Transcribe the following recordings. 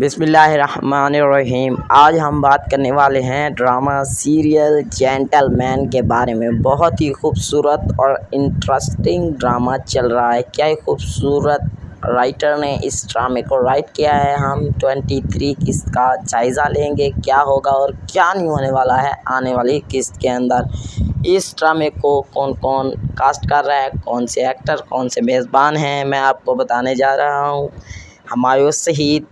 بسم اللہ الرحمن الرحیم۔ آج ہم بات کرنے والے ہیں ڈرامہ سیریل جینٹل مین کے بارے میں۔ بہت ہی خوبصورت اور انٹرسٹنگ ڈرامہ چل رہا ہے۔ کیا ہی خوبصورت رائٹر نے اس ڈرامے کو رائٹ کیا ہے۔ ہم 23 قسط کا جائزہ لیں گے، کیا ہوگا اور کیا نہیں ہونے والا ہے آنے والی قسط کے اندر۔ اس ڈرامے کو کون کون کاسٹ کر رہا ہے، کون سے ایکٹر، کون سے میزبان ہیں، میں آپ کو بتانے جا رہا ہوں۔ ہمایوں شہید،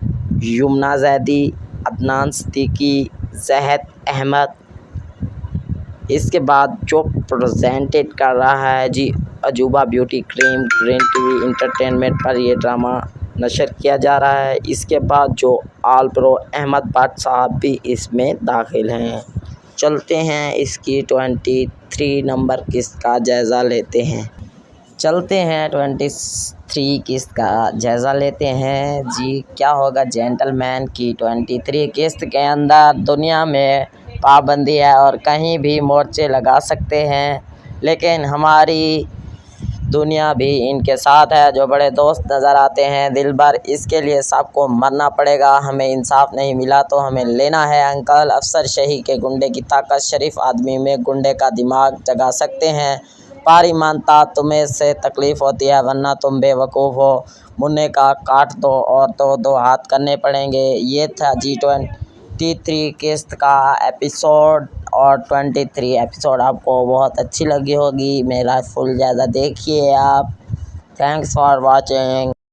یمنا زیدی، عدنان صدیقی، زہد احمد۔ اس کے بعد جو پریزنٹیڈ کر رہا ہے جی عجوبہ بیوٹی کریم، گرین ٹی وی انٹرٹینمنٹ پر یہ ڈرامہ نشر کیا جا رہا ہے۔ اس کے بعد جو آل پرو احمد بٹ صاحب بھی اس میں داخل ہیں۔ چلتے ہیں اس کی 23 نمبر قسط کا جائزہ لیتے ہیں۔ 23 قسط کا جائزہ لیتے ہیں جی۔ کیا ہوگا جینٹل مین کی 23 قسط کے اندر؟ دنیا میں پابندی ہے اور کہیں بھی مورچے لگا سکتے ہیں، لیکن ہماری دنیا بھی ان کے ساتھ ہے۔ جو بڑے دوست نظر آتے ہیں دل بھر، اس کے لیے سب کو مرنا پڑے گا۔ ہمیں انصاف نہیں ملا تو ہمیں لینا ہے انکل۔ افسر شہی کے گنڈے کی طاقت شریف آدمی میں گنڈے کا دماغ جگا سکتے ہیں۔ پاری مانتا تمہیں سے تکلیف ہوتی ہے ورنہ تم بے وقوف ہو۔ منہ کا کاٹ دو اور دو ہاتھ کرنے پڑیں گے۔ یہ تھا جی 23 قسط کا ایپیسوڈ، اور 23 ایپیسوڈ آپ کو بہت اچھی لگی ہوگی۔ میرا فل جائزہ دیکھیے آپ۔ Thanks for watching.